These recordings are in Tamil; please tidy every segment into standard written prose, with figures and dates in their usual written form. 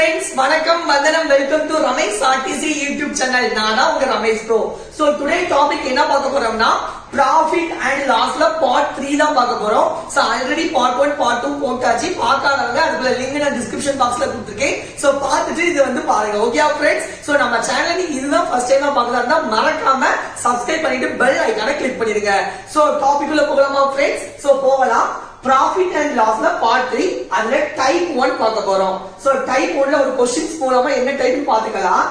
friends, வணக்கம், வந்தனம், welcome to Ramesh RTC YouTube channel. நானா உங்க Ramesh bro. So today topic என்ன பார்க்க போறோம்னா profit and lossல part 3 தான் பார்க்க போறோம். So already part 1 part 2 போட்டாச்சு. பார்க்காதவங்க அதுக்குள்ள லிங்க் நான் description boxல கொடுத்திருக்கேன். So பார்த்துட்டு இது வந்து பாருங்க. Okay friends. So நம்ம சேனல் இதுதான் ஃபர்ஸ்ட் டைம் பார்க்கறதா மறக்காம subscribe பண்ணிட்டு bell ஐகானை click பண்ணிடுங்க. So டாபிக் உள்ள போகலாமா friends? So போகலாம். Profit and lossல part 3 அதுல type 1 பார்க்க போறோம். So type 1ல ஒரு क्वेश्चंस மூலமா என்ன டைப்னு பாத்துக்கலாம்.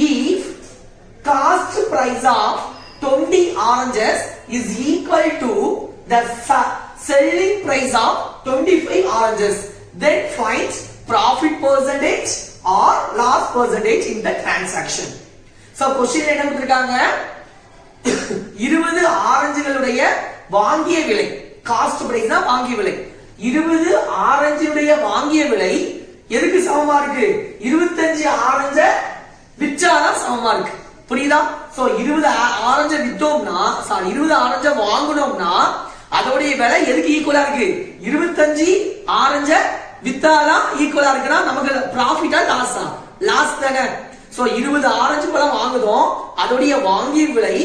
If cost price of 20 oranges is equal to the selling price of 25 oranges, then find profit percentage or loss percentage in the transaction. So question என்ன கொடுத்திருக்காங்க? 20 ஆரஞ்சுகளுடைய வாங்கிய விலை, காஸ்ட் பிரைஸ் தான் வாங்கிய விலை. 20 ஆரஞ்சுடைய வாங்கிய விலை எதுக்கு சமமா இருக்கு? 25 ஆரஞ்ச விற்றாதான் சமமா இருக்கு. புரியுதா? சோ 20 ஆரஞ்ச வித்தோம்னா, சாரி 20 ஆரஞ்ச வாங்குனோம்னா அதோடைய விலை எதுக்கு ஈக்குவலா இருக்கு? 25 ஆரஞ்ச வித்தாதான் ஈக்குவலா இருக்குன்னா நமக்கு ப்ராஃபிட்டா லாஸா? லாஸ் தானே. சோ 20 ஆரஞ்சு பழம் வாங்குதோம், அதோடைய வாங்கிய விலை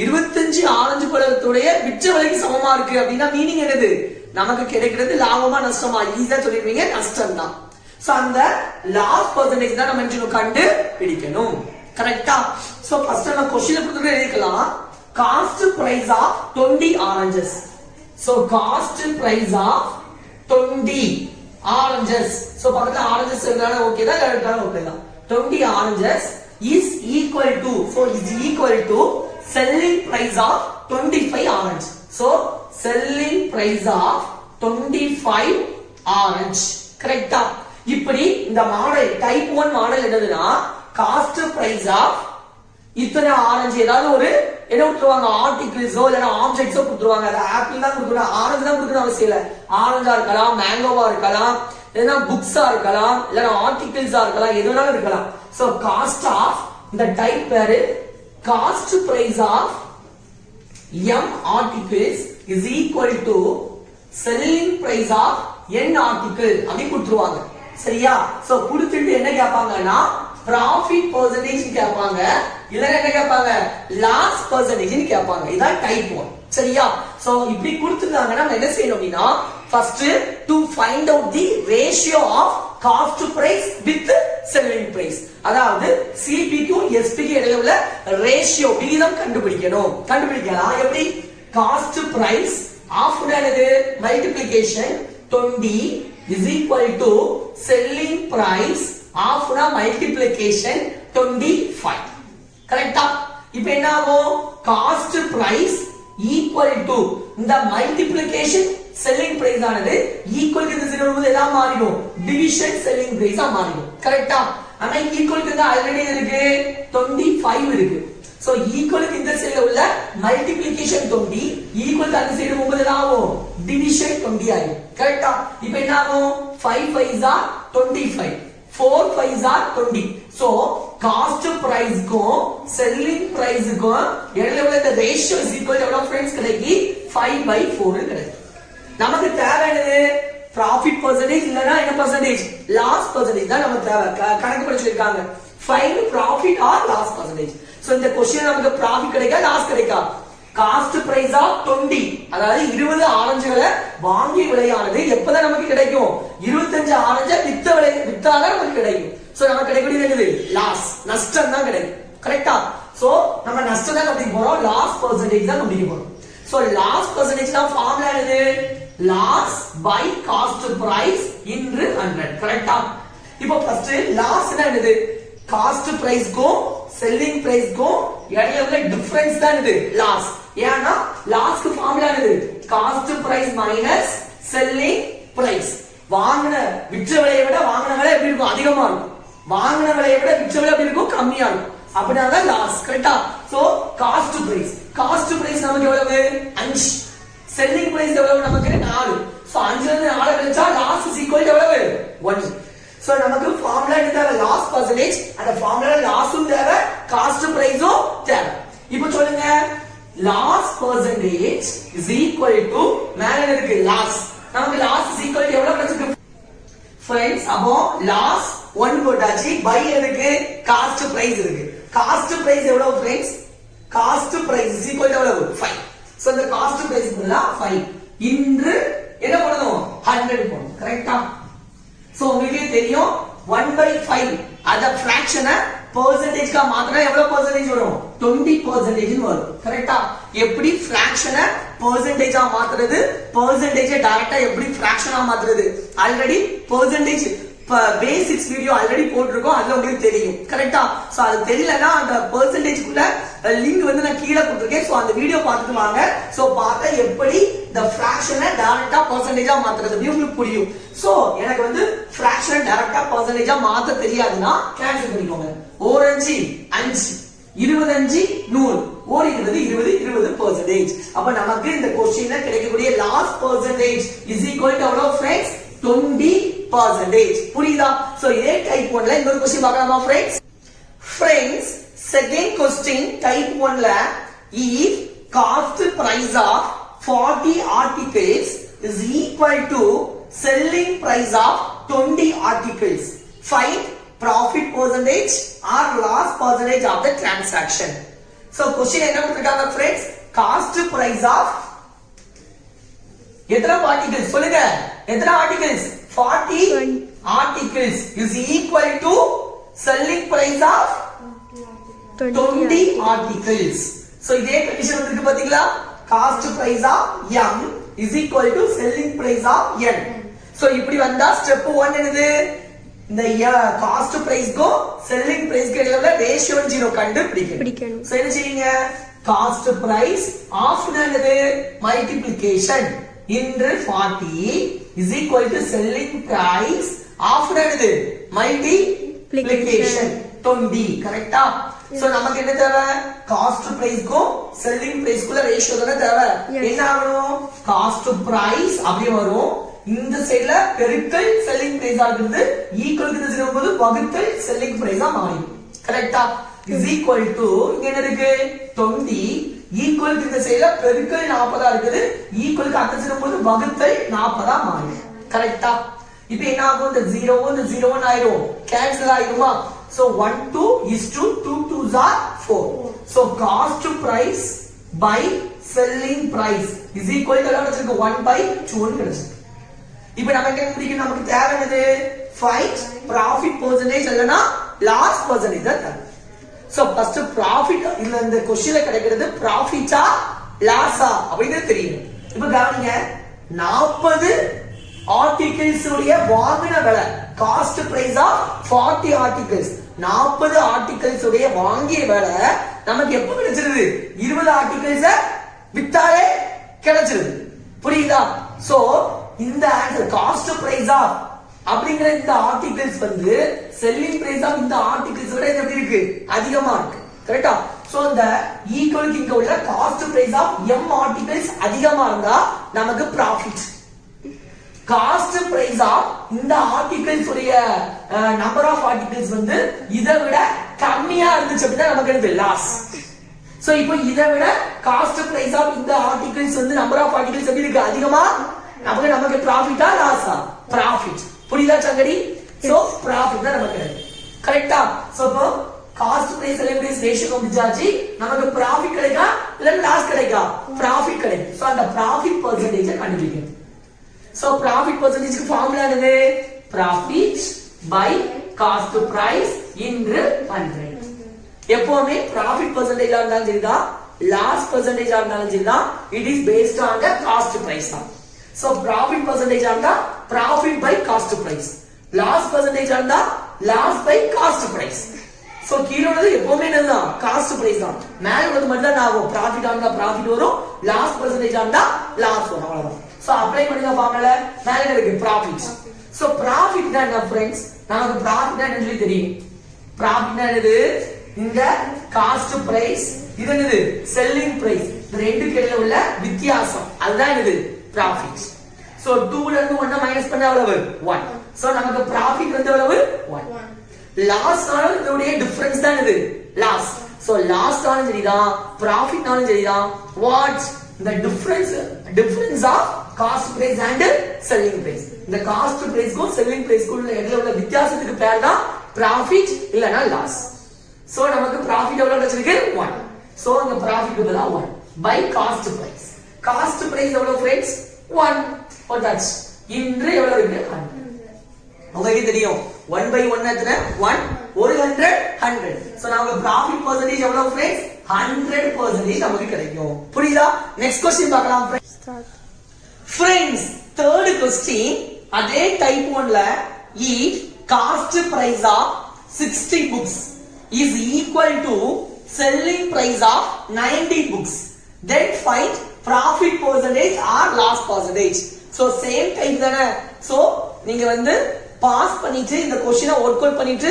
25 ஆரஞ்சு பழத்துடைய விற்ற விலைக்கு சமமா இருக்கு அப்படின்னா மீனிங் என்னது? நமக்கு கிடைக்கிறது லாபமா நஷ்டமா? ஈஸியா சொல்லிருவீங்க, நஷ்டம் தான். சோ அந்த லாஸ் பெர்சன்டேஜ் தான் நம்ம என்ன கண்டு பிடிக்கணும். கரெக்டா? சோ ஃபர்ஸ்ட் நம்ம क्वेश्चन கொடுத்துட்டு எழுதிக்கலாம். Cost price of 20 oranges. So cost price of 20 oranges. So பக்கத்துல ஆரஞ்சஸ் இருந்தாலும் ஓகே தான், இல்லைனாலும் ஓகே தான். 20 oranges is equal to, so is equal to selling price of 25 orange. So selling price of 25 orange. கரெக்ட்டா? இப்படி இந்த மாடல் டைப் 1 மாடல் என்னதுன்னா காஸ்ட் பிரைஸ் ஆஃப் இத்தனை ஆரஞ்சு, ஏதாவது ஒரு என்ன கொடுத்துருவாங்க, ஆர்டிகிள்ஸோ இல்லைன்னா ஆப்ஜெக்ட்ஸோ கொடுத்துருவாங்க. அது ஆப்பிள் தான் கொடுக்கணும், ஆரஞ்சு தான் கொடுக்கணும் அவசியம் இல்லை. ஆரஞ்சா இருக்கலாம், மேங்கோவா இருக்கலாம், இல்லைன்னா புக்ஸா இருக்கலாம், இல்லைன்னா ஆர்டிகிள்ஸா இருக்கலாம், எது வேணாலும் இருக்கலாம். சோ காஸ்ட் ஆஃப் இந்த டைப் பேரு cost price of m articles is equal to selling price of n article அப்படி கொடுத்துருவாங்க. சரியா? சோ கொடுத்துட்டு என்ன கேட்பாங்கன்னா profit percentage கேட்பாங்க, இல்ல என்ன கேட்பாங்க, loss percentage கேட்பாங்க. இதான் டைப் 1. சரியா? சோ இப்படி கொடுத்துட்டாங்கன்னா நம்ம என்ன செய்யணும் அப்படின்னா first to find out the ratio of cost price with selling price, அதாவது சிபிக்கும் எஸ்பிக்கு இடையில உள்ள ரேஷியோ விகிதம் கண்டுபிடிக்கணும். கண்டுபிடிக்கலாம் எப்படி? காஸ்ட் பிரைஸ் ஆஃப் என்னது multiplication 20 is equal to selling price of multiplication 25. கரெக்ட்டா? இப்போ என்ன ஆகும்? காஸ்ட் பிரைஸ் ஈக்குவல் டு இந்த மல்டிப்ளிகேஷன் செல்லிங் பிரைஸ் ஆனது ஈக்குவல் க்கு இந்த வரும்போது எல்லாம் மாறிடும், டிவிஷன் செல்லிங் பிரைஸா மாறிடும். கரெக்ட்டா? ஆனா ஈக்குவல் க்கு ஆல்ரெடி இருக்கு 25 இருக்கு. சோ ஈக்குவல் க்கு இந்த சைடுல உள்ள மல்டிப்ளிகேஷன் 20 ஈக்குவல் க்கு அந்த சைடு போகும்போது என்ன ஆகும்? டிவிஷன் 20 ஆகும். கரெக்ட்டா? இப்போ என்ன ஆகும்? 5 5s are 25, 4 5s are 20. So cost பிரைஸ்க்கும் செல்லிங் பிரைஸ்க்கும் இடையில உள்ள இந்த ரேஷியோ இஸ் ஈக்குவல் டு எவ்வளவு फ्रेंड्स கிடைக்கி 5/4 கிடைக்கும். நமக்கு தேவையானது profit percentage இல்லனா என்ன percentage? loss percentage தான் நமக்கு தேவை. கணக்கு பண்ணி சொல்லிருக்காங்க find profit or loss percentage. So இந்த क्वेश्चन நமக்கு profit கிடைக்கா loss கிடைக்கா? காஸ்ட் பிரைஸ் ஆஃப் 20, அதாவது 20 ஆரஞ்சுகளை வாங்கிய விலையானது எப்பதான் நமக்கு கிடைக்கும்? 25 ஆரஞ்சு வித்தாதான் நமக்கு கிடைக்கும். சோ நமக்கு கிடைக்கக்கூடியது என்னது? லாஸ், நஷ்டம் தான் கிடைக்கும். கரெக்ட்டா? சோ நம்ம நஷ்டம் தான் கண்டுபிடிக்க போறோம், லாஸ் பெர்சன்டேஜ் தான் கண்டுபிடிக்க போறோம். சோ லாஸ் பெர்சன்டேஜ் தான் ஃபார்முலா என்னது? loss by cost price into 100. கரெக்ட்டா? இப்போ ஃபர்ஸ்ட் லாஸ் என்னது? காஸ்ட் பிரைஸ்க்கும் செல்லிங் பிரைஸ்க்கும் இடையில உள்ள டிஃபரன்ஸ் தான் இது லாஸ். ஏன்னா லாஸ்க்கு ஃபார்முலா என்னது? Cost price minus selling price. வாங்குன விற்ற விலையை விட வாங்குன விலை எப்படி இருக்கும்? அதிகமா இருக்கும். வாங்குன விலையை விட விற்ற விலை எப்படி இருக்கும்? கம்மியா இருக்கும். அப்படினா தான் லாஸ். கரெக்ட்டா? சோ காஸ்ட் பிரைஸ் நமக்கு எவ்வளவு? 5. செல்லிங் பிரைஸ் எவ்வளவு? நமக்கு 4. சோ 5ல இருந்து 4 கழிச்சா லாஸ் இஸ் ஈக்குவல் டு எவ்வளவு? 1. சோ நமக்கு ஃபார்முலா என்ன? Loss percentage. அந்த ஃபார்முலா லாஸும் தேவை, காஸ்ட் பிரைஸும் தேவை. இப்போ சொல்லுங்க, loss percentage is equal to மேல இருக்கு லாஸ். நமக்கு லாஸ் இஸ் ஈக்குவல் டு எவ்வளவு கிடைச்சிருக்கு? friends, above loss 1 போட்டாச்சு. பை எதுக்கு? காஸ்ட் பிரைஸ் இருக்கு. காஸ்ட் பிரைஸ் எவ்வளவு friends? Cost price is equal to எவ்வளவு? 5. சோ இந்த காஸ்ட் பிரைஸ் பதிலா 5 இன்று என்ன பண்ணனும்? 100 போடணும். கரெக்ட்டா? சோ உங்களுக்கு தெரியும் 1/5 அத ஃபிராக்ஷனை பெர்சன்டேஜ் கா மாத்தினா எவ்வளவு பெர்சன்டேஜ் வரும்? 20% வரும். கரெக்ட்டா? எப்படி ஃபிராக்ஷனை பெர்சன்டேஜா மாத்துறது, பெர்சன்டேஜ் டைரக்டா எப்படி ஃபிராக்ஷனா மாத்துறது, already percentage basics video already போட்டிருக்கோம், அதுல உங்களுக்கு தெரியும். கரெக்ட்டா? சோ அது தெரியலனா அந்த பெர்சன்டேஜ்க்குள்ள லிங்க் வந்து நான் கீழ கொடுத்திருக்கேன். சோ அந்த வீடியோ பார்த்துட்டு வாங்க. சோ பார்த்தா எப்படி the fraction-ஐ டைரக்டா பெர்சன்டேஜா மாத்துறது உங்களுக்கு புரியும். சோ எனக்கு வந்து fraction டைரக்டா பெர்சன்டேஜா மாத்த தெரியாதுன்னா கேன்சல் பண்ணிக்கோங்க. ஓரஞ்சு 5 25 100 ஓர் 20 20%. அப்ப நமக்கு இந்த क्वेश्चनல கிடைக்கக்கூடிய loss percentage is equal to எவ்வளவு फ्रेंड्स? 20%. புரியுதா? சோ இதே டைப் 1ல இன்னொரு क्वेश्चन பார்க்கலாமா friends? Friends second question type 1ல if cost price of 40 articles is equal to selling price of 20 articles, find profit percentage or loss percentage of the transaction. So question என்ன கொடுத்திருக்காங்க फ्रेंड्स? cost price of எத்தனை ஆர்டிகல்ஸ் சொல்லுங்க? எத்தனை articles? 40 articles is equal to selling price of 20 articles. So இதே கண்டிஷன் இருக்கு பாத்தீங்களா? cost price of m is equal to selling price of n. So இப்படி வந்தா ஸ்டெப் 1 என்னது? இந்த காஸ்ட் பிரைஸ்க்கு செல்லிங் பிரைஸ்க்கு இடையில ரேஷியோ 0 கண்டுபிடிக்கணும். சோ என்ன செய்யுங்க? காஸ்ட் பிரைஸ் ஆஃப் என்னது? Multiplication into 40 is equal to selling price of என்னது? மல்டிப்ளிகேஷன் 20. கரெக்ட்டா? சோ நமக்கு என்ன தேவை? காஸ்ட் பிரைஸ்க்கும் செல்லிங் பிரைஸ்க்குள்ள ரேஷியோ தான தேவை. என்ன ஆகணும்? காஸ்ட் பிரைஸ் அப்படியே வரும். இந்த சைடுல பெருக்கல் செல்லிங் பிரைஸா இருக்குது, ஈக்குவல் டு 0 போது வகுத்தல் செல்லிங் பிரைஸா மாறும். கரெக்ட்டா? is equal to இங்க என்ன இருக்கு? 20 ஈக்குவல் டு இந்த சைடுல பெருக்கல் 40 இருக்குது, ஈக்குவல் டு அந்த 0 போது வகுத்தல் 40 மாறும். கரெக்ட்டா? இப்போ என்ன ஆகும்? இந்த 0 இந்த 0 ஆயிடும், கேன்சல் ஆயிடுமா? so 1 2 is to 2 2s are 4. so cost price by selling price is equal to 1/2 ன்னு கிடைச்சிருக்கு. இப்போ நமக்கு என்ன முடிக்கும்? நமக்கு தேவை என்னது? find profit percentage இல்லனா loss percentage தான் தேவை. சோ ஃபர்ஸ்ட் profit இந்த क्वेश्चनல கிடைக்கிறது profit-ஆ loss-ஆ அப்படினு தெரியும். இப்போ கவனிங்க, 40 articles உடைய வாங்கின விலை cost price of 40 articles, 40 articles உடைய வாங்கிய விலை நமக்கு எப்ப கிடைச்சிருது? 20 articles வித்தாலே கிடைச்சிருது. புரியுதா? சோ இந்த ஆன்சர் காஸ்ட் பிரைஸ் ஆஃப் அப்படிங்கற இந்த ஆர்டிகிள்ஸ் வந்து செல்லிங் பிரைஸ் ஆஃப் இந்த ஆர்டிகிள்ஸ் விட எப்படி இருக்கு? அதிகமா இருக்கு. கரெக்ட்டா? சோ இந்த ஈக்குவல் இங்க உள்ள cost price of m articles அதிகமா இருந்தா நமக்கு ப்ராஃபிட். காஸ்ட் பிரைஸ் ஆஃப் இந்த ஆர்டிகிள்ஸ் உடைய நம்பர் ஆஃப் ஆர்டிகிள்ஸ் வந்து இதை விட கம்மியா இருந்துச்சு அப்படின்னா நமக்கு என்ன? லாஸ். சோ இப்போ இதை விட காஸ்ட் பிரைஸ் ஆஃப் இந்த ஆர்டிகிள்ஸ் வந்து நம்பர் ஆஃப் ஆர்டிகிள்ஸ் எப்படி இருக்கு? அதிகமா. நமக்கு ப்ராஃபிட்டா லாஸா? ப்ராஃபிட். புரியுதா சங்கடி? சோ ப்ராஃபிட் தான் நமக்கு. கரெக்ட்டா? சோ இப்போ cost price selling price ratio கண்டுபிடிச்சாச்சு. நமக்கு ப்ராஃபிட் கிடைக்கா இல்ல லாஸ் கிடைக்கா? ப்ராஃபிட் கிடைக்கும். சோ அந்த ப்ராஃபிட் பெர்சன்டேஜ் கண்டுபிடிக்கணும். சோ ப்ராஃபிட் பெர்சன்டேஜ்க்கு ஃபார்முலா என்னது? Profit by cost price into 100. எப்பவுமே ப்ராஃபிட் பெர்சன்டேஜா இருந்தாலும் சரிதான், லாஸ் பெர்சன்டேஜா இருந்தாலும் சரிதான், it is based on the cost price தான். So profit percentage Andal profit by cost price, loss percentage Andal loss by cost price. So கீழ உள்ளது எப்பவுமே என்னதான்? cost price தான். மேல உள்ளது மட்டும் தான் ஆகும். profit ஆண்டா profit வரும், loss percentage ஆண்டா loss வரும். அவ்வளவுதான். So அப்ளை பண்ணுங்க ஃபார்முலா. மேல இருக்கு profit. So profit னா என்ன फ्रेंड्स? நமக்கு profit னா என்னன்னு சொல்லி தெரியும். profit னா என்னது? இந்த cost price, இது என்னது? selling price. இந்த ரெண்டுக்கு இடையில உள்ள வித்தியாசம் அதுதான் என்னது? profit. So 2 ல இருந்து 1 மைனஸ் பண்ணா எவ்வளவு? 1. So நமக்கு profit வந்து எவ்வளவு? 1. loss ஆன இதோட டிஃபரன்ஸ் தான் இது loss. So loss ஆனது சரிதான், profit ஆனது சரிதான். what the difference of cost price and selling price. இந்த cost price க்கும் selling price க்கும் இடையில உள்ள வித்தியாசத்துக்கு பேர் தான் ப்ராஃபிட் இல்லனா லாஸ். சோ நமக்கு ப்ராஃபிட் எவ்வளவு கிடைச்சிருக்கு 1. சோ அந்த ப்ராஃபிட் பதிலா 1 by cost price. Cost price எவ்வளவு फ्रेंड्स 1 போட்டாச்சு. இன்று எவ்வளவு இருக்கு 100. உங்களுக்கு தெரியும் 1 by 1 எத்தனை 1 100 100. சோ நமக்கு ப்ராஃபிட் பெர்சன்டேஜ் எவ்வளவு फ्रेंड्स 100% நமக்கு கிடைக்கும். புரியுதா? நெக்ஸ்ட் क्वेश्चन பார்க்கலாம் फ्रेंड्स. third question அதே டைப் 1ல if cost price of 60 books is equal to selling price of 90 books, then find profit percentage or loss percentage. So same type தானே. so நீங்க வந்து பாஸ் பண்ணிட்டு இந்த क्वेश्चனை வொர்க் அவுட் பண்ணிட்டு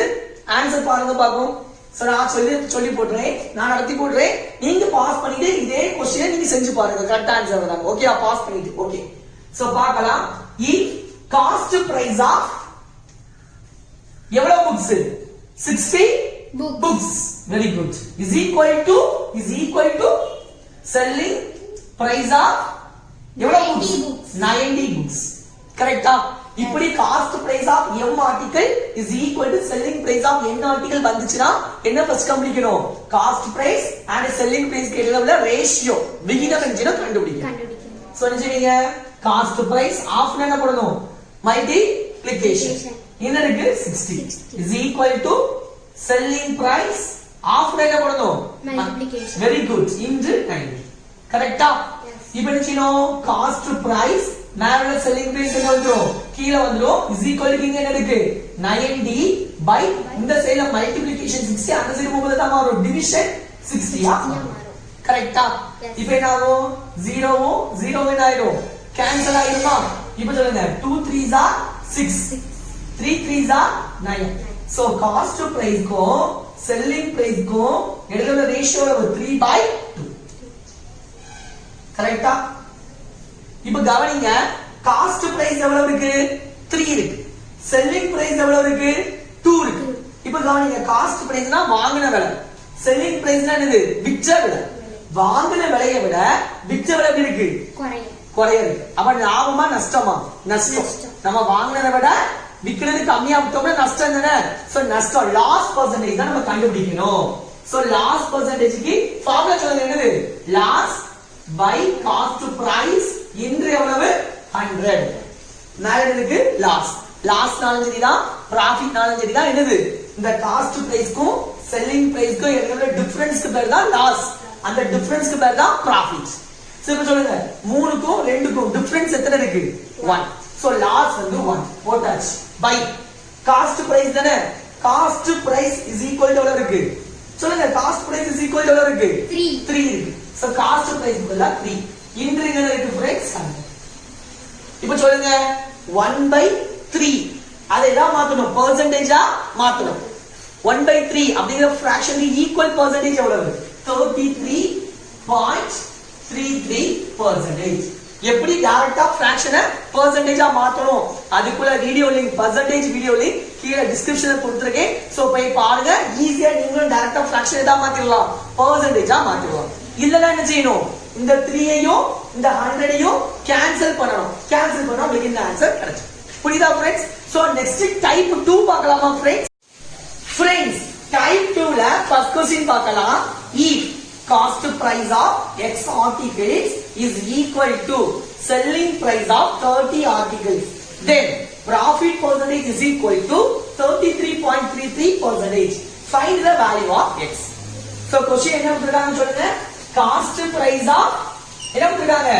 ஆன்சர் பாருங்க பாப்போம். சோ நான் சொல்லி போடுறேன், நான் நடத்தி போடுறேன், நீங்க பாஸ் பண்ணிட்டு இதே क्वेश्चனை நீங்க செஞ்சு பாருங்க. கரெக்ட் ஆன்சர் வராங்க. ஓகே பாஸ் பண்ணிட்டு. ஓகே சோ பார்க்கலாம். if cost price of எவ்வளவு books 60 books very good is equal to selling price of எவ்வளவு books 90 books. கரெக்ட்டா? இப்படி cost price of m article is equal to selling price of n article வந்துச்சுனா என்ன ஃபர்ஸ்ட் கண்டுபிடிக்கணும்? Cost price and selling price க்கு இடையில உள்ள ரேஷியோ விகிதம் என்ன கண்டுபிடிக்கணும். சோ நினைச்சீங்க காஸ்ட் பிரைஸ் ஆஃப் என்ன பண்ணனும்? மல்டிப்ளிகேஷன். என்ன இருக்கு 60 is equal to selling price of என்ன பண்ணனும்? மல்டிப்ளிகேஷன். Very good into 90. கரெக்ட்டா? இப்போ நினைச்சீனோ காஸ்ட் பிரைஸ் மேல செல்லிங் பிரைஸ் என்ன வந்துரும்? கீழ வந்துரும். is equal to இங்க என்ன இருக்கு 90 by இந்த சைடுல மல்டிப்ளிகேஷன் 60 அந்த சைடு போகும்போது தான் வரும் டிவிஷன் 60 ஆ மாறும். கரெக்ட்டா? இப்போ என்ன ஆகும்? 0 என்ன ஆயிடும்? கேன்சல் ஆயிருமா? இப்போ சொல்லுங்க 2 3s are 6 3 3s are 9. So cost price கோ செல்லிங் பிரைஸ் கோ இடையில உள்ள ரேஷியோ 3/2. கரெக்ட்டா? இப்போ கவனிங்க காஸ்ட் பிரைஸ் எவ்வளவு இருக்கு 3 இருக்கு. செல்லிங் பிரைஸ் எவ்வளவு இருக்கு 2 இருக்கு. இப்போ கவனிங்க காஸ்ட் பிரைஸ்னா வாங்குன விலை, செல்லிங் பிரைஸ்னா என்னது? விற்ற விலை. வாங்குன விலையை விட விற்ற விலை எப்படி இருக்கு? குறையுது. அப்ப லாபமா நஷ்டமா? நஷ்டம். நம்ம வாங்குனதை விட விக்கிறது கம்மியா விட்டோம்னா நஷ்டம் தானே. சோ நஷ்டம் லாஸ் பெர்சன்டேஜ் தான் நம்ம கண்டுபிடிக்கணும். சோ லாஸ் பெர்சன்டேஜ்க்கு ஃபார்முலா சொல்லுங்க என்னது? லாஸ் பை காஸ்ட் பிரைஸ் இன்று எவ்வளவு 100. மேல இருக்கு லாஸ். லாஸ்னாலும் சரிதான் ப்ராஃபிட்னாலும் சரிதான் என்னது? இந்த காஸ்ட் பிரைஸ்க்கும் செல்லிங் பிரைஸ்க்கும் இடையில டிஃபரன்ஸ்க்கு பேர் தான் லாஸ். அந்த டிஃபரன்ஸ்க்கு பேர் தான் ப்ராஃபிட். சோ இப்போ சொல்லுங்க 3க்கும் 2க்கும் டிஃபரன்ஸ் எத்தனை இருக்கு? 1. சோ லாஸ் வந்து 1 போட்டாச்சு. பை காஸ்ட் பிரைஸ் தானே. Cost price is equal to எவ்வளவு இருக்கு? சொல்லுங்க cost price is equal to எவ்வளவு இருக்கு? 3 இருக்கு. சோ காஸ்ட் பிரைஸ் பதிலா 3 இன்று என்ன இருக்கு फ्रेंड्स 100. இப்போ சொல்லுங்க 1/3 அதை தான் மாத்தணும், பெர்சன்டேஜா மாத்தணும். 1/3 அப்படிங்கிற ஃபிராக்ஷன் ஈக்குவல் பெர்சன்டேஜ் எவ்வளவு? 33.33%. எப்படி டைரக்டா ஃபிராக்ஷனை பெர்சன்டேஜா மாத்தணும் அதுக்குள்ள video link percentage video link கீழ டிஸ்கிரிப்ஷன்ல கொடுத்திருக்கேன். சோ போய் பாருங்க. ஈஸியா நீங்களும் டைரக்டா ஃபிராக்ஷனை தான் மாத்திரலாம், பெர்சன்டேஜா மாத்திரலாம். இல்லனா என்ன செய்யணும்? இந்த 3ஐயும் இந்த 100ஐயும் கேன்சல் பண்ணனும். கேன்சல் பண்ணா உங்களுக்கு இந்த ஆன்சர் கிடைக்கும். புரியுதா फ्रेंड्स? சோ நெக்ஸ்ட் டைப் 2 பார்க்கலாமா फ्रेंड्स? फ्रेंड्स டைப் 2ல ஃபர்ஸ்ட் क्वेश्चन பார்க்கலாம். if cost price of x articles is equal to selling price of 30 articles, then profit percentage is equal to 33.33%. Find the value of x. So question என்ன கொடுத்திருக்காங்க சொல்லுங்க? cost price of என்ன கொடுத்திருக்காங்க?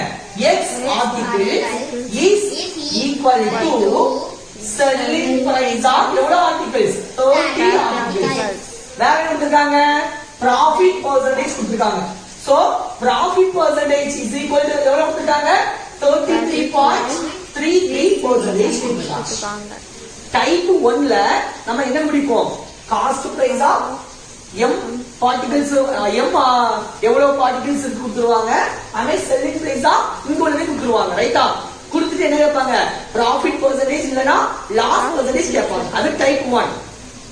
x article is equal to selling price of எவ்வளவு articles? 30 articles. வேற என்ன கொடுத்திருக்காங்க? profit percentage கொடுத்திருக்காங்க. So profit percentage is equal to எவ்வளவு கொடுத்திருக்காங்க? 33.33% கொடுத்திருக்காங்க. டைப் 1ல நம்ம என்ன முடிப்போம்? Cost price of m particles எவ்வளவு பார்ட்டிகல்ஸ் கொடுத்துருவாங்க. அதே செல்லிங் பிரைஸ் ஆஃப் இங்கோலவே கொடுத்துருவாங்க. ரைட்டா? கொடுத்துட்டு என்ன கேட்பாங்க? profit percentage இல்லனா லாஸ் percentage கேட்பாங்க. அது டைப் 1.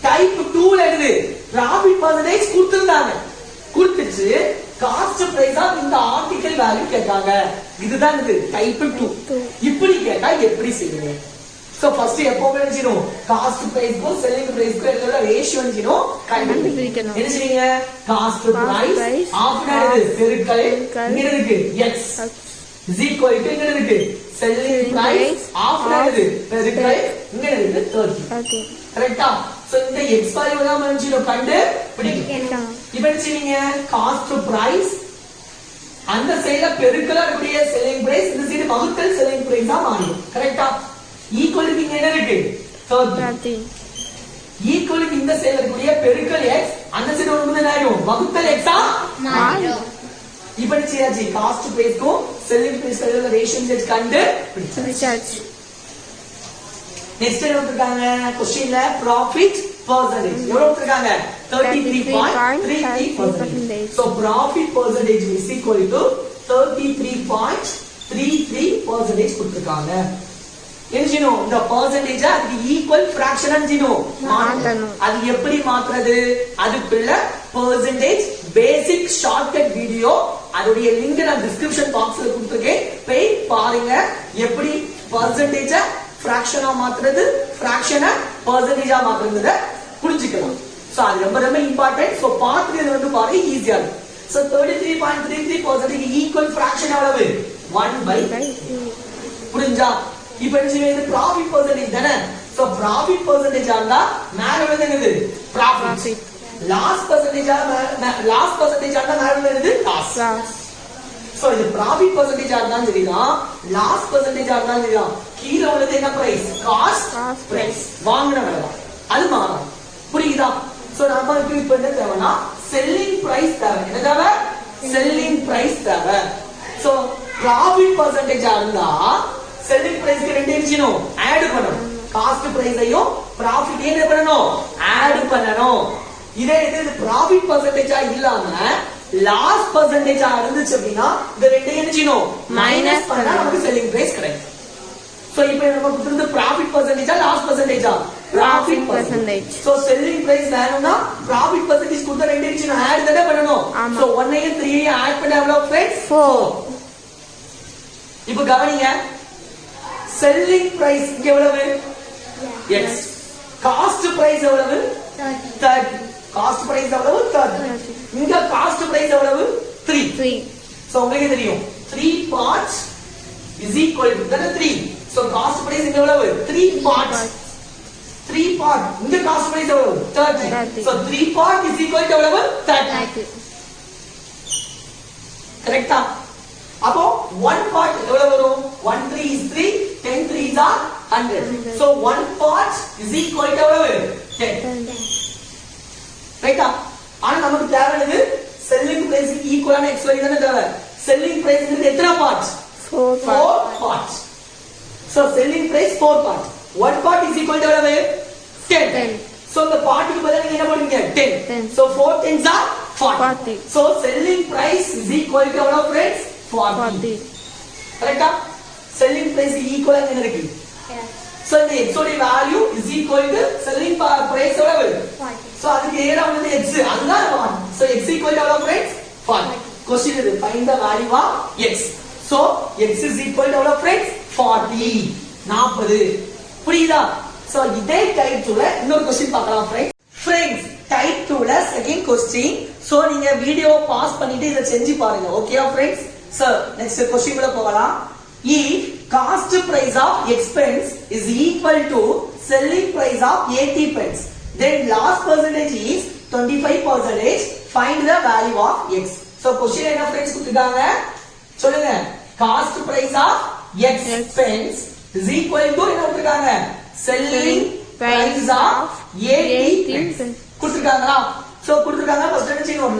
டைப் 2ல என்னது? profit percentage கொடுத்திருந்தாங்க. கொடுத்துச்சு காஸ்ட் பிரைஸ் ஆஃப் இந்த ஆர்டிகல் வேல்யூ கேட்டாங்க. இதுதான் இது டைப் 2. இப்படி கேட்டா எப்படி செய்வீங்க? சோ ஃபர்ஸ்ட் எப்பவுமே நினைச்சோம் காஸ்ட் பிரைஸ்க்கும் செல்லிங் பிரைஸ்க்கும் இருக்கிற ரேஷியோ நினைச்சோம் கண்டுபிடிக்கணும். என்ன செய்வீங்க? காஸ்ட் பிரைஸ் ஆஃப் என்னது பெருக்கல் இங்க இருக்கு x is equal to இங்க இருக்கு செல்லிங் பிரைஸ் ஆஃப் என்னது பெருக்கல் இங்க இருக்கு 30. கரெக்ட்டா? சோ இந்த x வேல்யூ தான் நினைச்சோம் கண்டுபிடிக்கணும். இப்போ என்ன செய்வீங்க? காஸ்ட் பிரைஸ் அந்த சைடுல பெருக்கலா இருக்கக்கூடிய செல்லிங் பிரைஸ் இந்த சைடு வகுத்தல் செல்லிங் பிரைஸா மாறும். கரெக்ட்டா? ஈக்குவல் க்கு என்ன இருக்கு 30. ஈக்குவல் க்கு இந்த சைடுல இருக்கக்கூடிய பெருக்கல் x அந்த சைடு வரும்போது என்ன ஆகும்? வகுத்தல் x ஆ மாறும். இப்போ என்ன செய்யாச்சு? காஸ்ட் பிரைஸ்க்கும் செல்லிங் பிரைஸ்க்கும் உள்ள ரேஷியோ கண்டு பிடிச்சாச்சு. நெக்ஸ்ட் என்ன கொடுத்திருக்காங்க? क्वेश्चनல ப்ராஃபிட் பெர்சன்டேஜ் எவ்வளவு கொடுத்திருக்காங்க? 33.33%. So profit percentage is equal to 33.33% கொடுத்திருக்காங்க. என்ன இந்த பெர்சன்டேஜ் அதுக்கு ஈக்குவல் ஃபிராக்ஷன் மாத்தணும். அது எப்படி மாத்துறது? அதுக்குள்ள பெர்சன்டேஜ் பேசிக் ஷார்ட்கட் வீடியோ அதோட லிங்க் நான் டிஸ்கிரிப்ஷன் பாக்ஸ்ல கொடுத்திருக்கேன். போய் பாருங்க எப்படி பெர்சன்டேஜ் ஃபிராக்ஷனா மாத்துறது, ஃபிராக்ஷனை பெர்சன்டேஜா மாத்துறத புரிஞ்சுக்கலாம். சோ அது ரொம்ப ரொம்ப இம்பார்ட்டன்ட். சோ பாத்துறது வந்து பாருங்க ஈஸியா இருக்கும். சோ 33.33% ஈக்குவல் ஃபிராக்ஷன் எவ்வளவு? 1/2. புரிஞ்சா? இப்போ இது ப்ராஃபிட் பெர்சன்டேஜ் தானே. சோ ப்ராஃபிட் பெர்சன்டேஜ் ஆண்டா மேல என்னது? ப்ராஃபிட். லாஸ் பெர்சன்டேஜ் ஆண்டா மேல என்னது? லாஸ். சோ இது ப்ராஃபிட் பெர்சன்டேஜ் ஆண்டா சரிதான், லாஸ் பெர்சன்டேஜ் ஆண்டா சரிதான். கீழ உள்ளது என்ன பிரைஸ்? Cost price. வாங்குன விலை அது மாறும். புரியுதா? சோ நமக்கு இப்போ என்ன தேவைனா செல்லிங் பிரைஸ் தேவை. என்ன தேவை? செல்லிங் பிரைஸ் தேவை. சோ ப்ராஃபிட் பெர்சன்டேஜ் ஆண்டா செல்லிங் பிரைஸ்க்கு ரெண்டு இருக்கணும் ஆட் பண்ணனும். காஸ்ட் பிரைஸையும் ப்ராஃபிட் என்ன பண்ணனும்? ஆட் பண்ணனும். இதே இது ப்ராஃபிட் பெர்சன்டேஜா இல்லாம லாஸ் பெர்சன்டேஜா இருந்துச்சு அப்படினா இந்த ரெண்டையும் என்ன செய்யணும்? மைனஸ் பண்ணா நமக்கு செல்லிங் பிரைஸ் கிடைக்கும். சோ இப்போ நமக்கு கொடுத்திருந்த ப்ராஃபிட் பெர்சன்டேஜா லாஸ் பெர்சன்டேஜா? Profit percentage. So selling price வேணும்னா ப்ராஃபிட் பெர்சன்டேஜ் கொடுத்த ரெண்டு இருக்கணும் ஆட் தான பண்ணனும். சோ 1 ஐயும் 3 ஐயும் ஆட் பண்ணா எவ்வளவு फ्रेंड्स? 4. இப்போ கவனிங்க, செல்லிங் பிரைஸ் இங்க எவ்வளவு? x. காஸ்ட் பிரைஸ் எவ்வளவு? 30. காஸ்ட் பிரைஸ் எவ்வளவு? 30. இங்க காஸ்ட் பிரைஸ் எவ்வளவு? 3. சோ உங்களுக்கு தெரியும் 3 parts is equal to 3. So cost price இங்க எவ்வளவு? 3 parts. 3 part இங்க காஸ்ட் பிரைஸ் எவ்வளவு? 30. So 3 part is equal to எவ்வளவு? 30. கரெக்ட்டா? அப்போ 1 part எவ்வளவு வரும்? 1 3 is 3, 10 3s are 100. So 1 part is equal to எவ்வளவு? 10. ரைட்டா? ஆனா நமக்கு தேவையானது செல்லிங் பிரைஸ்க்கு ஈக்குவலான x வேல்யூ தான தேவை. செல்லிங் பிரைஸ்க்கு எத்தனை parts? 4 parts. So selling price 4 parts. 1 part is equal to எவ்வளவு? 10. So the part க்கு பதிலா நீங்க என்ன பண்ணுவீங்க? 10. So 4 10s are 40. So selling price is equal to எவ்வளவு friends? 40. கரெக்ட்டா? selling price equal என்ன இருக்கு? So the x ஓட value is equal to selling price எவ்வளவு? 40. So அதுக்கு ஏறா வந்து x அதுதான் 1. So x equal to எவ்வளவு friends? 40. Question is find the value of x. So x is equal to எவ்வளவு friends? 40. 40. புரியுதா? So இதே டைப் 2ல இன்னொரு क्वेश्चन பார்க்கலாம் friends. Friends டைப் 2ல செகண்ட் क्वेश्चन. So நீங்க வீடியோ பாஸ் பண்ணிட்டு இத செஞ்சு பாருங்க. ஓகேயா friends? So next question குள்ள போகலாம். If cost price of expense is equal to selling price of 80 pence, then loss percentage is 25%. Find the value of x. So question என்ன friends கொடுத்திருக்காங்க? சொல்லுங்க. Cost price of expense is equal to என்ன கொடுத்திருக்காங்க? Selling price of 80 pence. கொடுத்திருக்காங்களா? So கொடுத்திருக்காங்க. first என்ன செய்யணும்?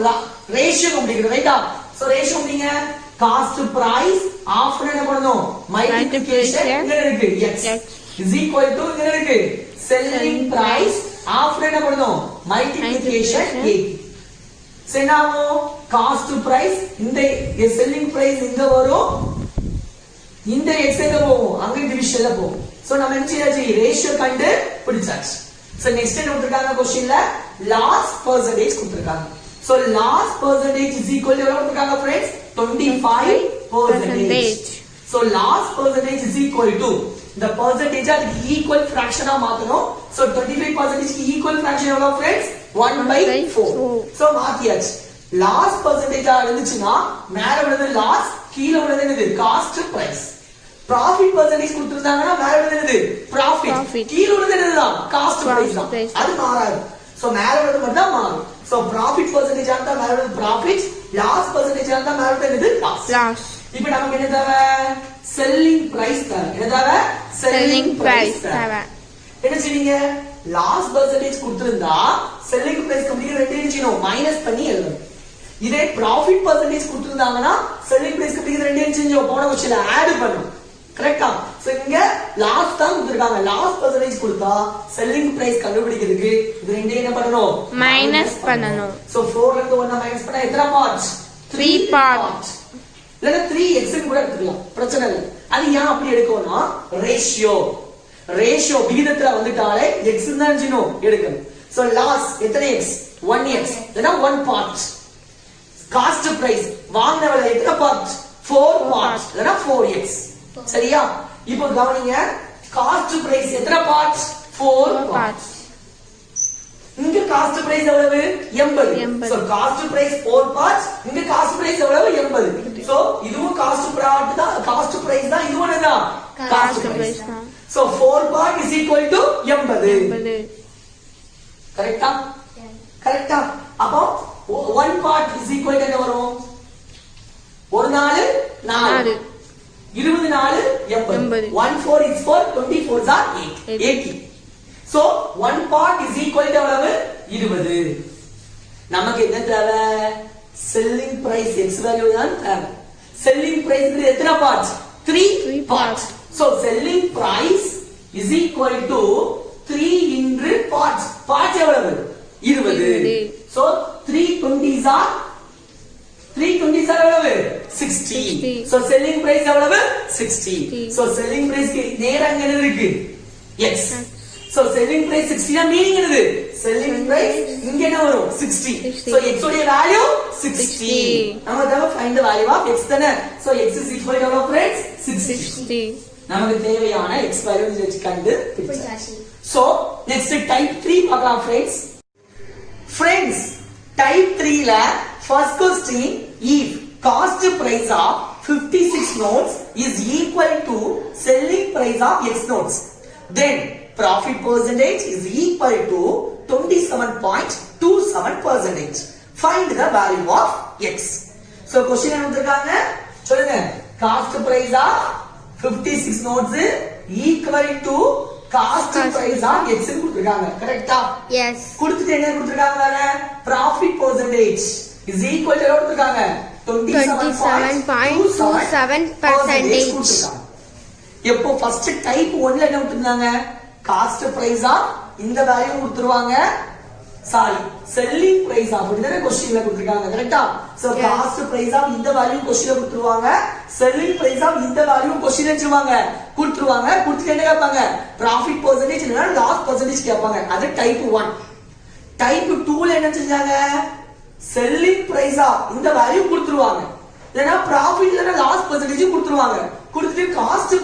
ரேஷியோ கண்டுபிடிக்கணும். ரைட்டா? So ரேஷியோ நீங்க cost price after என்ன பண்ணனும்? multiplication இங்க இருக்கு x is equal to இங்க இருக்கு selling price after என்ன பண்ணனும்? multiplication 80. செனாவோ cost price இந்த selling price இங்க வரும், இந்த x எங்க போகும்? அங்க டிவிஷன்ல போகும். சோ நம்ம என்ன செய்யாச்சு? ரேஷியோ கண்டு பிடிச்சாச்சு. சோ நெக்ஸ்ட் என்ன கொடுத்திருக்காங்க क्वेश्चनல? loss percentage கொடுத்திருக்காங்க. So loss percentage is equal to எவ்வளவு கொடுத்திருக்காங்க friends? 25%. So loss percentage is equal to இந்த percentage அதுக்கு equal fraction ஆ மாத்தணும் so 25% க்கு equal fraction எவ்வளவு friends 1/4 so மாத்தியாச்சு லாஸ்ட் percentage ஆ இருந்துச்சுன்னா மேல உள்ளது லாஸ் கீழ உள்ளது என்னது காஸ்ட் பிரைஸ் profit percentage கொடுத்திருந்தாங்கன்னா மேல உள்ளது என்னது profit கீழ உள்ளது என்னதுதான் காஸ்ட் பிரைஸ் தான் அது மாறாது so மேல உள்ளது மட்டும் தான் மாறும் so profit percentage ஆ இருந்தா மேல உள்ளது profit loss percentage ஆ இருந்தா மேல உள்ளது என்னது loss இப்போ நமக்கு என்ன தேவை selling price தேவை என்ன தேவை selling price தேவை என்ன செய்வீங்க லாஸ் percentage கொடுத்திருந்தா selling price கம்பெனிக்கு ரெண்டு என்ன மைனஸ் பண்ணி எழுதணும் இதே profit percentage கொடுத்திருந்தாங்கன்னா selling price கம்பெனிக்கு ரெண்டு என்ன போன கொஸ்டின்ல ஆட் பண்ணனும் கரெக்ட்டா சோ இங்க லாஸ் தான் கொடுத்திருக்காங்க லாஸ் percentage கொடுத்தா selling price கண்டுபிடிக்கிறதுக்கு இது ரெண்டு என்ன பண்ணனும் மைனஸ் பண்ணனும் சோ 4 ல இருந்து 1 மைனஸ் பண்ணா எத்தனை பார்ட்ஸ் 3 பார்ட்ஸ் இல்ல 3x ன்னு கூட எடுத்துக்கலாம் பிரச்சனை இல்ல அது ஏன் அப்படி எடுக்கணும்னா ரேஷியோ விகிதத்துல வந்துட்டாலே x ன்னு தான் ஜீனோ எடுக்கணும் சோ லாஸ் எத்தனை x 1x இல்லனா 1 பார்ட் காஸ்ட் பிரைஸ் வாங்குன விலை எத்தனை பார்ட் 4 பார்ட் இல்லனா 4x சரியா இப்போ கவனிங்க காஸ்ட் பிரைஸ் எத்தனை பார்ட்ஸ் 4 பார்ட்ஸ் இங்க காஸ்ட் பிரைஸ் எவ்வளவு 80 சோ காஸ்ட் பிரைஸ் 4 பார்ட்ஸ் இங்க காஸ்ட் பிரைஸ் எவ்வளவு 80 சோ இதுவும் காஸ்ட் பிரைஸ் தான் இதுவும் என்னதான் காஸ்ட் பிரைஸ் தான் so 4 part is equal to 80 கரெக்ட்டா அப்போ 1 part is equal to என்ன வரும் ஒரு நாள் 4 20 நாள் 80 1 4 is 4 24 are 80 so 1 part is equal to எவ்வளவு 20 நமக்கு என்ன தேவை selling price x value தான் தேவை selling price க்கு எத்தனை parts 3 parts so selling price is equal to 3 into parts எவ்வளவு 20 so 320s are எவ்வளவு 60 so selling price எவ்வளவு 60 so selling price க்கு நேரா எங்க இருக்கு x so selling price 60 னா மீனிங் என்னது selling price இங்க என்ன வரும் 60 so x உடைய வேல்யூ 60 நாம தேவை find the value of x தானே so x is equal to friends 60 நமக்கு தேவையான x வேல்யூ வெச்சு கண்டு so next type 3 பார்க்கலாம் friends type 3 ல first question if cost price of 56 notes is equal to selling price of x notes then profit percentage is equal to 27.27%. Find the value of x. So question என்ன கொடுத்திருக்காங்க சொல்லுங்க cost price of 56 notes equal to cost price of x ன்னு கொடுத்திருக்காங்க கரெக்ட்டா yes கொடுத்துட்டு என்ன கொடுத்திருக்காங்க profit percentage is equal to கொடுத்திருக்காங்க 27.27%. எப்போ first type 1 ல என்ன கொடுத்திருந்தாங்க காஸ்ட் பிரைஸா இந்த வேல்யூ கொடுத்துருவாங்க சாரி செல்லிங் பிரைஸ் அப்படிங்கற क्वेश्चनல கொடுத்திருக்காங்க கரெக்ட்டா சோ காஸ்ட் பிரைஸா இந்த வேல்யூ क्वेश्चनல கொடுத்துருவாங்க செல்லிங் பிரைஸா இந்த வேல்யூ क्वेश्चनல வச்சிருவாங்க கொடுத்துட்டு என்ன கேட்பாங்க profit percentage இல்லனா loss percentage கேட்பாங்க அது டைப் 1 டைப் 2 ல என்ன செஞ்சாங்க செல்லிங் பிரைஸா இந்த வேல்யூ கொடுத்துருவாங்க இல்லனா profit இல்லனா loss percentage கொடுத்துருவாங்க கொடுத்துட்டு காஸ்ட்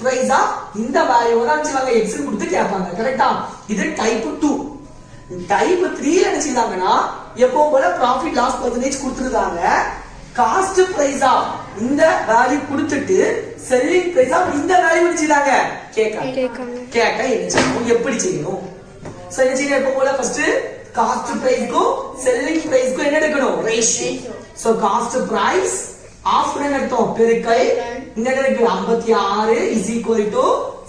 பிரைஸா இந்த வேல்யூ தான் சொல்வாங்க x ன்னு கொடுத்து கேட்பாங்க கரெக்ட்டா இது டைப் 2 டைப் 3 ல என்ன செய்தாங்கன்னா எப்பவும் போல profit loss percentage கொடுத்துருக்காங்க காஸ்ட் பிரைஸா இந்த வேல்யூ கொடுத்துட்டு செல்லிங் பிரைஸா இந்த வேல்யூ வச்சிட்டாங்க கேக்க என்ன செய்யணும் எப்படி செய்யணும் சோ என்ன செய்யணும் எப்பவும் போல ஃபர்ஸ்ட் காஸ்ட் பிரைஸ்க்கும் செல்லிங் பிரைஸ்க்கும் என்ன எடுக்கணும் ratio so cost price of எடுத்தோம் பெருக்கல் இங்க இருக்கு 56 is equal to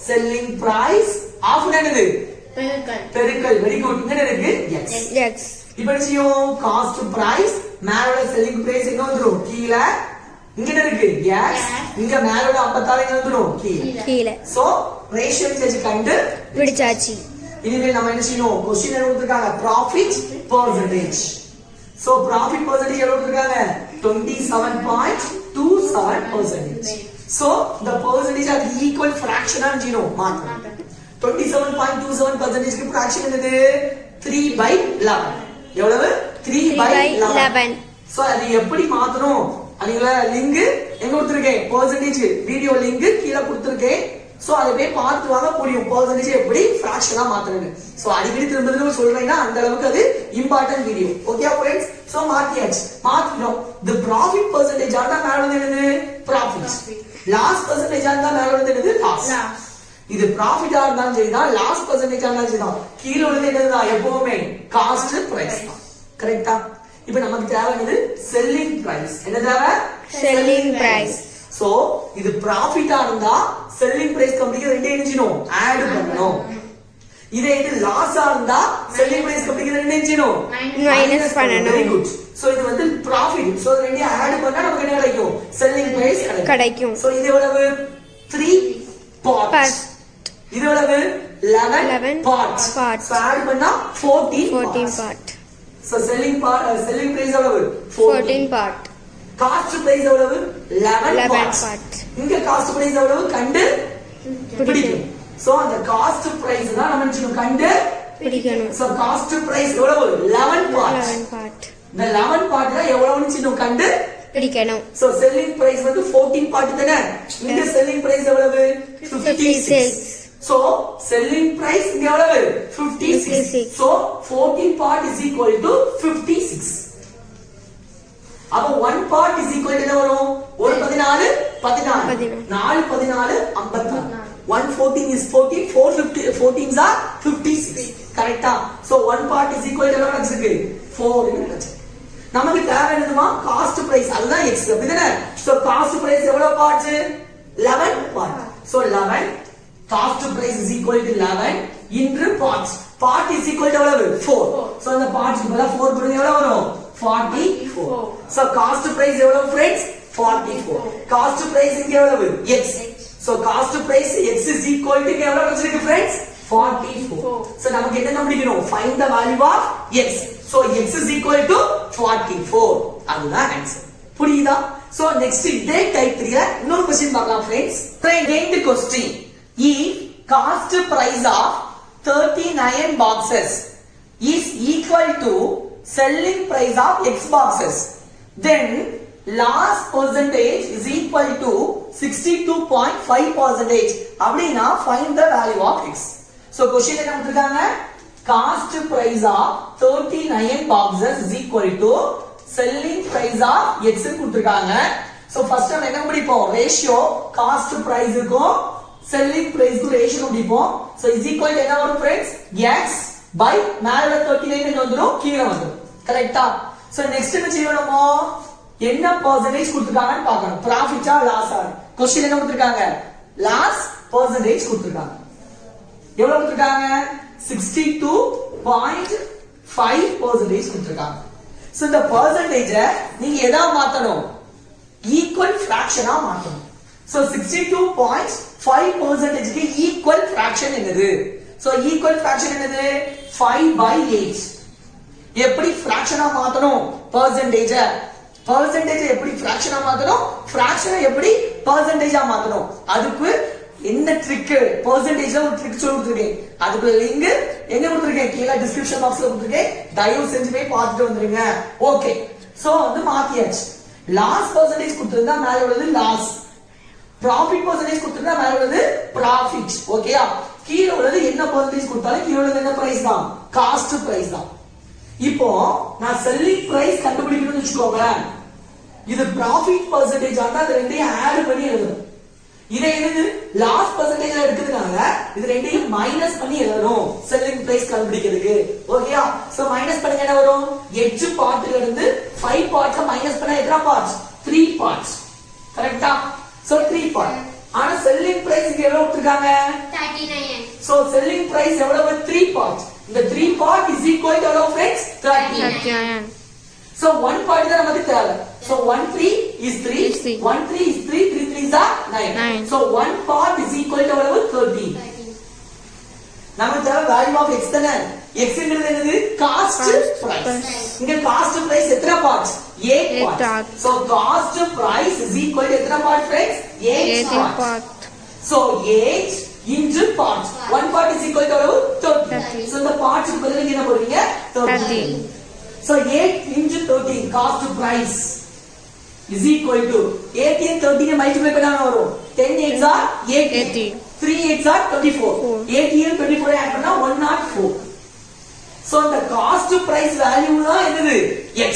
selling price of என்னது பெருக்கல் வெரி குட் இங்க இருக்கு x இப்போ செய்யும் காஸ்ட் பிரைஸ் மேலோட செல்லிங் பிரைஸ் எங்க வந்துரும் கீழ இங்க இருக்கு x இங்க மேலோட 56 எங்க வந்துரும் கீழ சோ ரேஷியோ செஞ்சு கண்டு பிடிச்சாச்சு இனிமே நம்ம என்ன செய்யணும் क्वेश्चन என்ன கொடுத்திருக்காங்க profit percentage so profit percentage எவ்வளவு கொடுத்திருக்காங்க 27.27%. So the percentage are equal fraction and you know மாத்தணும் 27.27% க்கு fraction என்னது 3/11 எவ்வளவு 3/11 so அது எப்படி மாத்தணும் அதுல லிங்க் எங்க கொடுத்திருக்கேன் percentage வீடியோ லிங்க் கீழ கொடுத்திருக்கேன் சோ அதை போய் பார்த்து வாங்க புரியும் பெர்சன்டேஜ் எப்படி ஃபிராக்ஷனா மாத்துறது. சோ அடிக்கடி திரும்ப திரும்ப சொல்றேன்னா அந்த அளவுக்கு அது important video. Okay friends, so மாத்தியாச்சு. மாத்திட்டோம். தி ப்ராஃபிட் பெர்சன்டேஜ் ஆனா மேல வந்து என்னது ப்ராஃபிட், லாஸ் பெர்சன்டேஜ் ஆனா மேல வந்து என்னது லாஸ். இது ப்ராஃபிட்டா இருந்தாலும் சரிதான், லாஸ் பெர்சன்டேஜ் இருந்தாலும் சரிதான், கீழ உள்ளது என்னதுதான் எப்பவுமே காஸ்ட் பிரைஸ் தான். கரெக்ட்டா? இப்போ நமக்கு தேவையானது செல்லிங் பிரைஸ். என்ன தேவை? Selling price. சோ இது ப்ராஃபிட்டா இருந்தா செல்லிங் பிரைஸ் கம்பெனிக்கு ரெண்டே இன்ஜினும் ஆட் பண்ணனும். இதே இது லாஸா இருந்தா செல்லிங் பிரைஸ் கம்பெனிக்கு ரெண்டே இன்ஜினும் மைனஸ் பண்ணனும். Very good. சோ இது வந்து ப்ராஃபிட். சோ ரெண்டே ஆட் பண்ணா நமக்கு என்ன கிடைக்கும்? செல்லிங் பிரைஸ் கிடைக்கும். சோ இது எவ்வளவு? 3 பார்ட்ஸ். இது எவ்வளவு? 11 பார்ட்ஸ். சோ ஆட் பண்ணா 14 பார்ட். சோ செல்லிங் பிரைஸ் எவ்வளவு? 14 பார்ட். காஸ்ட் பிரைஸ் எவ்வளவு? 11 பார்ட். இங்க காஸ்ட் பிரைஸ் எவ்வளவு? கண்டு பிடிக்கணும். சோ அந்த காஸ்ட் பிரைஸ் தான் நம்ம என்ன கண்டு பிடிக்கணும். சோ காஸ்ட் பிரைஸ் எவ்வளவு? 11 பார்ட். இந்த 11 பார்ட் தான் எவ்வளவுன்னு சின்ன கண்டு பிடிக்கணும். சோ செல்லிங் பிரைஸ் வந்து 14 பார்ட் தானே. இங்க செல்லிங் பிரைஸ் எவ்வளவு? 56. So selling price இங்க எவ்வளவு? 56. So 14 part is equal to 56. அப்ப 1 part is equal to என்ன வரும்? 1 14 14 4 14 54. 114 is 14, 14s are 56. கரெக்ட்டா? So 1 part is equal to என்ன கிடைச்சிருக்கு? 4 ன்னு கிடைச்சிருக்கு. நமக்கு தேவை என்னதுமா? Cost price. அதுதான் x அப்படிதானே? So காஸ்ட் பிரைஸ் எவ்வளவு parts? 11 part. So 11 cost price is equal to 11 into parts. Part is equal to எவ்வளவு? 4. So அந்த parts பதிலா 4 போடுங்க எவ்வளவு வரும்? 44. So cost price எவ்வளவு friends? 44. Cost price இங்க எவ்வளவு? x. So cost price x is equal to எவ்வளவு வச்சிருக்கு friends? 44. So நமக்கு என்ன கண்டுபிடிக்கணும்? Find the value of x. So x is equal to 44. அதுதான் ஆன்சர். புரியுதா? So next இதே டைப் 3ல இன்னொரு क्वेश्चन பார்க்கலாம் friends. Second question. If cost price of 39 boxes is equal to selling price of x boxes, then loss percentage is equal to 62.5%. அப்படினா find the value of x. So question என்ன கொடுத்திருக்காங்க? Cost price of 39 boxes is equal to selling price of x கொடுத்திருக்காங்க. So first நம்ம என்ன கண்டுபிடிப்போம்? ரேஷியோ cost price க்கும் selling price க்கு ரேஷியோ கண்டுபிடிப்போம். So is equal to என்ன வரும் friends? x by மேல 39 ன்னு வந்துரும், கீழ வந்துரும். கரெக்ட்டா? So next என்ன செய்யணுமோ? என்ன percentage கொடுத்திருக்காங்கன்னு பார்க்கணும். profit-ஆ loss-ஆ? क्वेश्चन என்ன கொடுத்திருக்காங்க? loss percentage கொடுத்திருக்காங்க. எவ்வளவு கொடுத்திருக்காங்க? 62.5% கொடுத்திருக்காங்க. So இந்த percentage நீங்க எதா மாத்தணும்? equal fraction-ஆ மாத்தணும். So 62.5% க்கு equal fraction என்னது? So equal fraction என்னது? 5/8. எப்படி fraction-ஆ மாத்தணும்? percentage எப்படி fraction-ஆ மாத்தணும்? fraction எப்படி percentage-ஆ மாத்தணும்? அதுக்கு என்ன ட்ரிக்? percentage-ல ஒரு ட்ரிக் சொல்லி கொடுத்திருக்கேன். அதுக்கு லிங்க் எங்க கொடுத்திருக்கேன்? கீழ description box-ல கொடுத்திருக்கேன். தயவு செஞ்சு போய் பார்த்துட்டு வந்துருங்க. ஓகே. சோ வந்து மாத்தியாச்சு. loss percentage கொடுத்திருந்தா மேல உள்ளது loss, profit percentage கொடுத்திருந்தா மேல உள்ளது profit. ஓகேயா? கீழ உள்ளது என்ன percentage கொடுத்தாலும் கீழ உள்ளது என்ன பிரைஸ் தான்? காஸ்ட் பிரைஸ் தான். இப்போ நான் செல்லிங் பிரைஸ் கண்டுபிடிக்கணும்னு வெச்சுக்கோங்க. இது profit percentage ஆனா அது ரெண்டையும் ஆட் பண்ணி எழுதணும். இதை என்னது லாஸ் பெர்சன்டேஜ்ல இருக்குதுனால இது ரெண்டையும் மைனஸ் பண்ணி எழுதணும் செல்லிங் பிரைஸ் கண்டுபிடிக்கிறதுக்கு. ஓகேயா? சோ மைனஸ் பண்ணுங்க என்ன வரும்? 8 பார்ட்ல இருந்து 5 பார்ட்ஸ் மைனஸ் பண்ணா எத்தனை பார்ட்ஸ்? 3 பார்ட்ஸ். கரெக்ட்டா? So 3 part. ஆனா செல்லிங் பிரைஸ் இங்க எவ்வளவு கொடுத்திருக்காங்க? 39. சோ செல்லிங் பிரைஸ் எவ்வளவு? 3 பார்ட்ஸ். இந்த 3 பார்ட் is equal to எவ்வளவு friends? 39. So 1 part தான் நமக்கு தேவை. So 1 3 is 3, 1 3 is 3, 3 3s are 9. So 1 part is equal to எவ்வளவு? 13. நமக்கு தேவை value of x தானே. x ங்கிறது என்னது? Cost price. இங்க காஸ்ட் பிரைஸ் எத்தனை parts? 8 parts. So cost price is equal to எத்தனை part friends? 8 parts. So 8 into parts. 1 part is equal to எவ்வளவு? 30. So இந்த பார்ட்ஸ்க்கு பதிலா என்ன போடுவீங்க? 30. So 8 into 13 cost price is equal to 8 and 13 multiply பண்ணா வரும் 10 8s are 80. 3 8s are 24. 8 and 24 add பண்ணா 104. So the cost price value தான் என்னது x.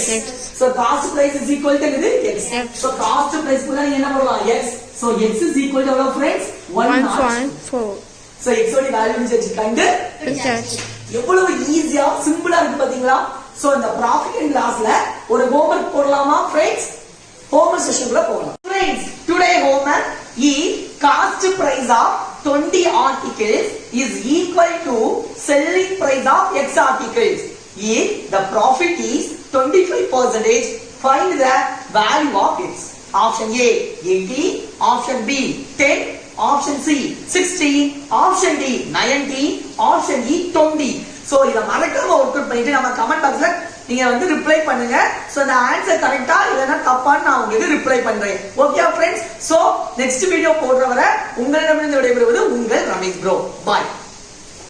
So cost price is equal to என்னது x. So cost price க்கு நீங்க என்ன பண்ணலாம் x. So x is equal to our friends 104. So x ஓட வேல்யூ செக் கண்டு எவ்வளவு ஈஸியா சிம்பிளா இருக்கு பாத்தீங்களா? So இந்த profit and lossல ஒரு homework போடலாமா friends? Homework sessionக்குள்ள போகலாம். Friends, today homework is cost price of 20 articles is equal to selling price of x articles. If the profit is 25%, find the value of x. Option A 80, option B 10, option C 16, option D 19, option E 20. So இத மறக்காம ஒர்க் அவுட் பண்ணிட்டு நம்ம கமெண்ட் பாக்ஸ்ல நீங்க வந்து ரிப்ளை பண்ணுங்க. சோ அந்த ஆன்சர் கரெக்ட்டா இல்லனா தப்பான்னு நான் உங்களுக்கு ரிப்ளை பண்றேன். Okay friends. So next video போடுற வரை உங்களிடமிருந்து விடைபெறுவது உங்கள் ரமேஷ் ப்ரோ. பை.